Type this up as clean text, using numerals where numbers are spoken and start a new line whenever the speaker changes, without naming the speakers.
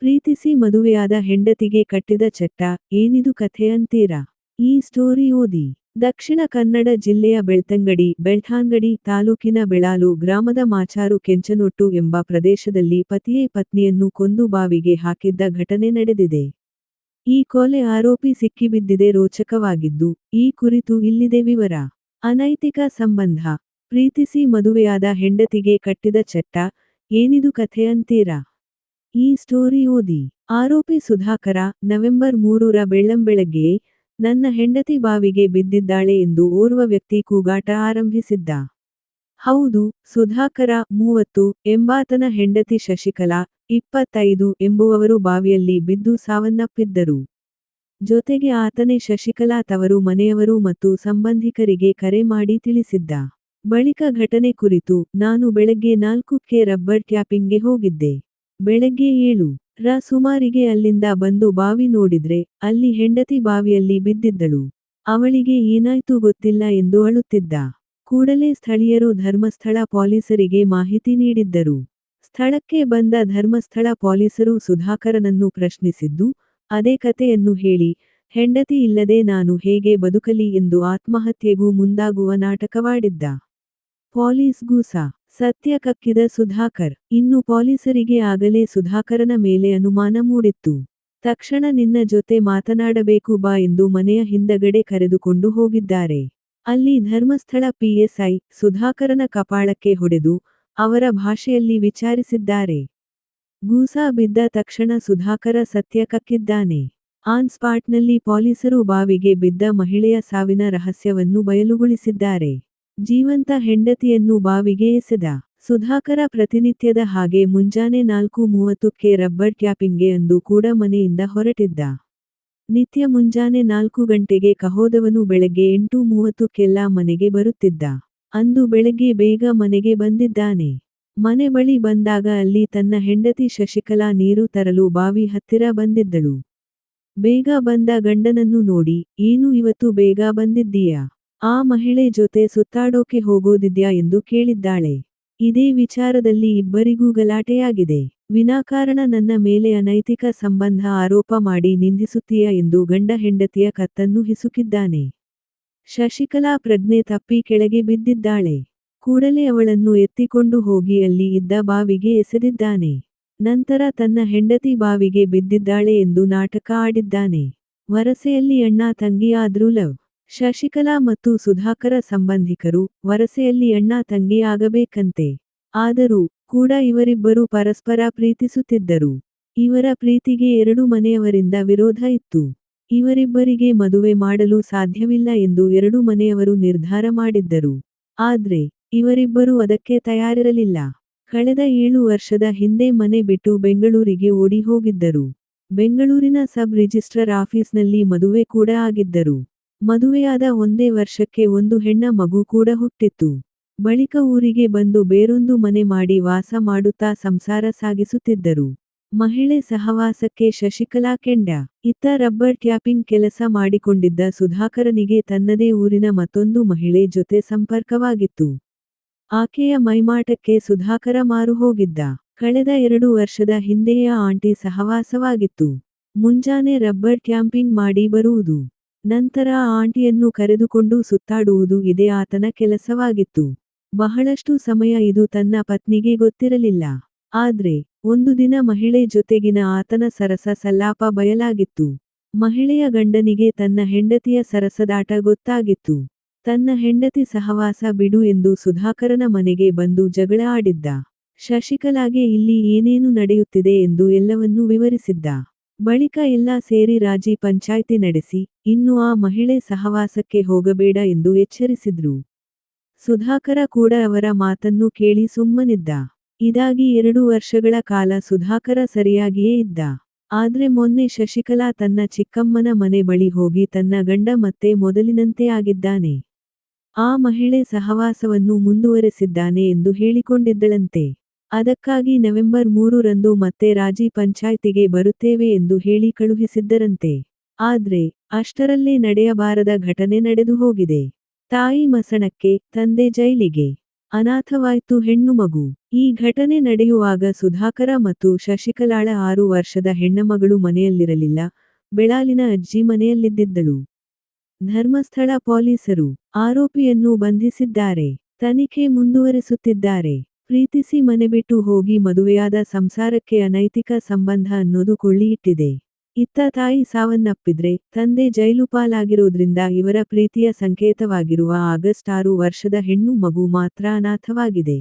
ಪ್ರೀತಿಸಿ ಮದುವೆಯಾದ ಹೆಂಡತಿಗೆ ಕಟ್ಟಿದ ಚಟ್ಟ, ಏನಿದು ಕಥೆ ಅಂತೀರಾ? ಈ ಸ್ಟೋರಿ ಓದಿ. ದಕ್ಷಿಣ ಕನ್ನಡ ಜಿಲ್ಲೆಯ ಬೆಳ್ತಂಗಡಿ ತಾಲೂಕಿನ ಬೆಳಾಲು ಗ್ರಾಮದ ಮಾಚಾರು ಕೆಂಚನೊಟ್ಟು ಎಂಬ ಪ್ರದೇಶದಲ್ಲಿ ಪತಿಯೇ ಪತ್ನಿಯನ್ನು ಕೊಂದು ಬಾವಿಗೆ ಹಾಕಿದ್ದ ಘಟನೆ ನಡೆದಿದೆ. ಈ ಕೊಲೆ ಆರೋಪಿ ಸಿಕ್ಕಿಬಿದ್ದಿದೆ ರೋಚಕವಾಗಿದ್ದು, ಈ ಕುರಿತು ಇಲ್ಲಿದೆ ವಿವರ. ಅನೈತಿಕ ಸಂಬಂಧ. ಪ್ರೀತಿಸಿ ಮದುವೆಯಾದ ಹೆಂಡತಿಗೆ ಕಟ್ಟಿದ ಚಟ್ಟ, ಏನಿದು ಕಥೆ ಅಂತೀರಾ? ಈ ಸ್ಟೋರಿ ಓದಿ. ಆರೋಪಿ ಸುಧಾಕರ, ನವೆಂಬರ್ 3ರ ಬೆಳ್ಳಂಬೆಳಗ್ಗೆಯೇ, ನನ್ನ ಹೆಂಡತಿ ಬಾವಿಗೆ ಬಿದ್ದಿದ್ದಾಳೆ ಎಂದು ಓರ್ವ ವ್ಯಕ್ತಿ ಕೂಗಾಟ ಆರಂಭಿಸಿದ್ದ. ಹೌದು, ಸುಧಾಕರ, 30, ಎಂಬಾತನ ಹೆಂಡತಿ ಶಶಿಕಲಾ, 25 ಎಂಬುವವರು ಬಾವಿಯಲ್ಲಿ ಬಿದ್ದು ಸಾವನ್ನಪ್ಪಿದ್ದರು. ಜೊತೆಗೆ ಆತನೇ ಶಶಿಕಲಾ ತವರು ಮನೆಯವರು ಮತ್ತು ಸಂಬಂಧಿಕರಿಗೆ ಕರೆ ಮಾಡಿ ತಿಳಿಸಿದ್ದ. ಬಳಿಕ ಘಟನೆ ಕುರಿತು, ನಾನು ಬೆಳಗ್ಗೆ 4ಕ್ಕೆ ರಬ್ಬರ್ ಟ್ಯಾಪಿಂಗ್ಗೆ ಹೋಗಿದ್ದೆ. ಬೆಳಗ್ಗೆ 7ರ ಸುಮಾರಿಗೆ ಅಲ್ಲಿಂದ ಬಂದು ಬಾವಿ ನೋಡಿದ್ರೆ, ಅಲ್ಲಿ ಹೆಂಡತಿ ಬಾವಿಯಲ್ಲಿ ಬಿದ್ದಿದ್ದಳು. ಅವಳಿಗೆ ಏನಾಯ್ತು ಗೊತ್ತಿಲ್ಲ ಎಂದು ಅಳುತ್ತಿದ್ದ. ಕೂಡಲೇ ಸ್ಥಳೀಯರು ಧರ್ಮಸ್ಥಳ ಪೊಲೀಸರಿಗೆ ಮಾಹಿತಿ ನೀಡಿದ್ದರು. ಸ್ಥಳಕ್ಕೆ ಬಂದ ಧರ್ಮಸ್ಥಳ ಪೊಲೀಸರು ಸುಧಾಕರನನ್ನು ಪ್ರಶ್ನಿಸಿದ್ದು, ಅದೇ ಕತೆಯನ್ನು ಹೇಳಿ, ಹೆಂಡತಿ ಇಲ್ಲದೆ ನಾನು ಹೇಗೆ ಬದುಕಲಿ ಎಂದು ಆತ್ಮಹತ್ಯೆಗೂ ಮುಂದಾಗುವ ನಾಟಕವಾಡಿದ್ದ. ಪೊಲೀಸ್ ಗೂಸ. ಸತ್ಯ ಕಕ್ಕಿದ ಸುಧಾಕರ್. ಇನ್ನು ಪೊಲೀಸರಿಗೆ ಆಗಲೇ ಸುಧಾಕರನ ಮೇಲೆ ಅನುಮಾನ ಮೂಡಿತ್ತು. ತಕ್ಷಣ ನಿನ್ನ ಜೊತೆ ಮಾತನಾಡಬೇಕು ಬಾ ಎಂದು ಮನೆಯ ಹಿಂದಗಡೆ ಕರೆದುಕೊಂಡು ಹೋಗಿದ್ದಾರೆ. ಅಲ್ಲಿ ಧರ್ಮಸ್ಥಳ ಪಿಎಸ್ಐ, ಸುಧಾಕರನ ಕಪಾಳಕ್ಕೆ ಹೊಡೆದು, ಅವರ ಭಾಷೆಯಲ್ಲಿ ವಿಚಾರಿಸಿದ್ದಾರೆ. ಗೂಸ ಬಿದ್ದ ತಕ್ಷಣ ಸುಧಾಕರ ಸತ್ಯ ಕಕ್ಕಿದ್ದಾನೆ. ಆನ್ ಸ್ಪಾಟ್ನಲ್ಲಿ ಪೊಲೀಸರು ಬಾವಿಗೆ ಬಿದ್ದ ಮಹಿಳೆಯ ಸಾವಿನ ರಹಸ್ಯವನ್ನು ಬಯಲುಗೊಳಿಸಿದ್ದಾರೆ. ಜೀವಂತ ಹೆಂಡತಿಯನ್ನು ಬಾವಿಗೆ ಎಸೆದ ಸುಧಾಕರ ಪ್ರತಿನಿತ್ಯದ ಹಾಗೆ ಮುಂಜಾನೆ 4:30ಕ್ಕೆ ರಬ್ಬರ್ ಟ್ಯಾಪಿಂಗ್ಗೆ ಅಂದು ಕೂಡ ಮನೆಯಿಂದ ಹೊರಟಿದ್ದ. ನಿತ್ಯ ಮುಂಜಾನೆ 4 ಗಂಟೆಗೆ ಕಹೋದವನು ಬೆಳಗ್ಗೆ 8:30ಕ್ಕೆಲ್ಲ ಮನೆಗೆ ಬರುತ್ತಿದ್ದ. ಅಂದು ಬೆಳಗ್ಗೆ ಬೇಗ ಮನೆಗೆ ಬಂದಿದ್ದಾನೆ. ಮನೆ ಬಳಿ ಬಂದಾಗ ಅಲ್ಲಿ ತನ್ನ ಹೆಂಡತಿ ಶಶಿಕಲಾ ನೀರು ತರಲು ಬಾವಿ ಹತ್ತಿರ ಬಂದಿದ್ದಳು. ಬೇಗ ಬಂದ ಗಂಡನನ್ನು ನೋಡಿ, ಏನು ಇವತ್ತು ಬೇಗ ಬಂದಿದ್ದೀಯಾ? ಆ ಮಹಿಳೆ ಜೊತೆ ಸುತ್ತಾಡೋಕೆ ಹೋಗೋದಿದ್ಯಾ ಎಂದು ಕೇಳಿದ್ದಾಳೆ. ಇದೇ ವಿಚಾರದಲ್ಲಿ ಇಬ್ಬರಿಗೂ ಗಲಾಟೆಯಾಗಿದೆ. ವಿನಾಕಾರಣ ನನ್ನ ಮೇಲೆ ಅನೈತಿಕ ಸಂಬಂಧ ಆರೋಪ ಮಾಡಿ ನಿಂದಿಸುತ್ತೀಯಾ ಎಂದು ಗಂಡ ಹೆಂಡತಿಯ ಕತ್ತನ್ನು ಹಿಸುಕಿದ್ದಾನೆ. ಶಶಿಕಲಾ ಪ್ರಜ್ಞೆ ತಪ್ಪಿ ಕೆಳಗೆ ಬಿದ್ದಿದ್ದಾಳೆ. ಕೂಡಲೇ ಅವಳನ್ನು ಎತ್ತಿಕೊಂಡು ಹೋಗಿ ಅಲ್ಲಿ ಇದ್ದ ಬಾವಿಗೆ ಎಸೆದಿದ್ದಾನೆ. ನಂತರ ತನ್ನ ಹೆಂಡತಿ ಬಾವಿಗೆ ಬಿದ್ದಿದ್ದಾಳೆ ಎಂದು ನಾಟಕ ಆಡಿದ್ದಾನೆ. ವರಸೆಯಲ್ಲಿ ಅಣ್ಣ ತಂಗಿ ಆದ್ರೂ ಲವ್. ಶಶಿಕಲಾ ಮತ್ತು ಸುಧಾಕರ ಸಂಬಂಧಿಕರು, ವರಸೆಯಲ್ಲಿ ಅಣ್ಣ ತಂಗಿ ಆಗಬೇಕಂತೆ. ಆದರೂ ಕೂಡ ಇವರಿಬ್ಬರು ಪರಸ್ಪರ ಪ್ರೀತಿಸುತ್ತಿದ್ದರು. ಇವರ ಪ್ರೀತಿಗೆ ಎರಡು ಮನೆಯವರಿಂದ ವಿರೋಧ ಇತ್ತು. ಇವರಿಬ್ಬರಿಗೆ ಮದುವೆ ಮಾಡಲು ಸಾಧ್ಯವಿಲ್ಲ ಎಂದು ಎರಡು ಮನೆಯವರು ನಿರ್ಧಾರ ಮಾಡಿದ್ದರು. ಆದ್ರೆ ಇವರಿಬ್ಬರು ಅದಕ್ಕೆ ತಯಾರಿರಲಿಲ್ಲ. ಕಳೆದ 7 ವರ್ಷದ ಹಿಂದೆ ಮನೆ ಬಿಟ್ಟು ಬೆಂಗಳೂರಿಗೆ ಓಡಿ ಹೋಗಿದ್ದರು. ಬೆಂಗಳೂರಿನ ಸಬ್ ರಿಜಿಸ್ಟ್ರಾರ್ ಆಫೀಸ್ನಲ್ಲಿ ಮದುವೆ ಕೂಡ ಆಗಿದ್ದರು. ಮದುವೆಯಾದ ಒಂದೇ ವರ್ಷಕ್ಕೆ ಒಂದು ಹೆಣ್ಣ ಮಗು ಕೂಡ ಹುಟ್ಟಿತ್ತು. ಬಳಿಕ ಊರಿಗೆ ಬಂದು ಬೇರೊಂದು ಮನೆ ಮಾಡಿ ವಾಸ ಮಾಡುತ್ತಾ ಸಂಸಾರ ಸಾಗಿಸುತ್ತಿದ್ದರು. ಮಹಿಳೆ ಸಹವಾಸಕ್ಕೆ ಶಶಿಕಲಾ ಕೆಂಡ. ಇತ್ತ ರಬ್ಬರ್ ಟ್ಯಾಪಿಂಗ್ ಕೆಲಸ ಮಾಡಿಕೊಂಡಿದ್ದ ಸುಧಾಕರನಿಗೆ ತನ್ನದೇ ಊರಿನ ಮತ್ತೊಂದು ಮಹಿಳೆ ಜೊತೆ ಸಂಪರ್ಕವಾಗಿತ್ತು. ಆಕೆಯ ಮೈಮಾಟಕ್ಕೆ ಸುಧಾಕರ ಮಾರು ಹೋಗಿದ್ದ. ಕಳೆದ 2 ವರ್ಷದ ಹಿಂದೆಯೇ ಆಂಟಿ ಸಹವಾಸವಾಗಿತ್ತು. ಮುಂಜಾನೆ ರಬ್ಬರ್ ಟ್ಯಾಂಪಿಂಗ್ ಮಾಡಿ ಬರುವುದು. ನಂತರ ಆಂಟಿಯನ್ನು ಕರೆದುಕೊಂಡು ಸುತ್ತಾಡುವುದು ಇದೇ ಆತನ ಕೆಲಸವಾಗಿತ್ತು. ಬಹಳಷ್ಟು ಸಮಯ ಇದು ತನ್ನ ಪತ್ನಿಗೆ ಗೊತ್ತಿರಲಿಲ್ಲ. ಆದ್ರೆ ಒಂದು ದಿನ ಮಹಿಳೆ ಜೊತೆಗಿನ ಆತನ ಸರಸ ಸಲ್ಲಾಪ ಬಯಲಾಗಿತ್ತು. ಮಹಿಳೆಯ ಗಂಡನಿಗೆ ತನ್ನ ಹೆಂಡತಿಯ ಸರಸದಾಟ ಗೊತ್ತಾಗಿತ್ತು. ತನ್ನ ಹೆಂಡತಿ ಸಹವಾಸ ಬಿಡು ಎಂದು ಸುಧಾಕರನ ಮನೆಗೆ ಬಂದು ಜಗಳ ಆಡಿದ್ದ. ಶಶಿಕಲಾಗೆ ಇಲ್ಲಿ ಏನೇನು ನಡೆಯುತ್ತಿದೆ ಎಂದು ಎಲ್ಲವನ್ನೂ ವಿವರಿಸಿದ್ದ. ಬಳಿಕ ಎಲ್ಲ ಸೇರಿ ರಾಜಿ ಪಂಚಾಯ್ತಿ ನಡೆಸಿ, ಇನ್ನು ಆ ಮಹಿಳೆ ಸಹವಾಸಕ್ಕೆ ಹೋಗಬೇಡ ಎಂದು ಎಚ್ಚರಿಸಿದ್ರು. ಸುಧಾಕರ ಕೂಡ ಅವರ ಮಾತನ್ನು ಕೇಳಿ ಸುಮ್ಮನಿದ್ದ. ಇದಾಗಿ 2 ವರ್ಷಗಳ ಕಾಲ ಸುಧಾಕರ ಸರಿಯಾಗಿಯೇ ಇದ್ದ. ಆದ್ರೆ ಮೊನ್ನೆ ಶಶಿಕಲಾ ತನ್ನ ಚಿಕ್ಕಮ್ಮನ ಮನೆ ಬಳಿ ಹೋಗಿ ತನ್ನ ಗಂಡ ಮತ್ತೆ ಮೊದಲಿನಂತೆ ಆಗಿದ್ದಾನೆ. ಆ ಮಹಿಳೆ ಸಹವಾಸವನ್ನು ಮುಂದುವರೆಸಿದ್ದಾನೆ ಎಂದು ಹೇಳಿಕೊಂಡಿದ್ದಳಂತೆ. ಅದಕ್ಕಾಗಿ ನವೆಂಬರ್ 3ರಂದು ಮತ್ತೆ ರಾಜಿ ಪಂಚಾಯ್ತಿಗೆ ಬರುತ್ತೇವೆ ಎಂದು ಹೇಳಿ ಕಳುಹಿಸಿದ್ದರಂತೆ. ಆದ್ರೆ ಅಷ್ಟರಲ್ಲೇ ನಡೆಯಬಾರದ ಘಟನೆ ನಡೆದು ಹೋಗಿದೆ. ತಾಯಿ ಮಸಣಕ್ಕೆ, ತಂದೆ ಜೈಲಿಗೆ. ಅನಾಥವಾಯ್ತು ಹೆಣ್ಣು ಮಗು. ಈ ಘಟನೆ ನಡೆಯುವಾಗ ಸುಧಾಕರ ಮತ್ತು ಶಶಿಕಲಾಳ 6 ವರ್ಷದ ಹೆಣ್ಣಮಗಳು ಮನೆಯಲ್ಲಿರಲಿಲ್ಲ, ಬೆಳಾಲಿನ ಅಜ್ಜಿ ಮನೆಯಲ್ಲಿದ್ದಿದ್ದಳು. ಧರ್ಮಸ್ಥಳ ಪೊಲೀಸರು ಆರೋಪಿಯನ್ನು ಬಂಧಿಸಿದ್ದಾರೆ. ತನಿಖೆ ಮುಂದುವರೆಸುತ್ತಿದ್ದಾರೆ. ಪ್ರೀತಿಸಿ ಮನೆಬಿಟ್ಟು ಹೋಗಿ ಮದುವೆಯಾದ ಸಂಸಾರಕ್ಕೆ ಅನೈತಿಕ ಸಂಬಂಧ ಅನ್ನೋದು ಕೊಳ್ಳಿಯಿಟ್ಟಿದೆ. ಇತ್ತ ತಾಯಿ ಸಾವನ್ನಪ್ಪಿದ್ರೆ, ತಂದೆ ಜೈಲುಪಾಲಾಗಿರೋದ್ರಿಂದ ಇವರ ಪ್ರೀತಿಯ ಸಂಕೇತವಾಗಿರುವ ಆಗಸ್ಟ್ 6 ವರ್ಷದ ಹೆಣ್ಣು ಮಗು ಮಾತ್ರ ಅನಾಥವಾಗಿದೆ.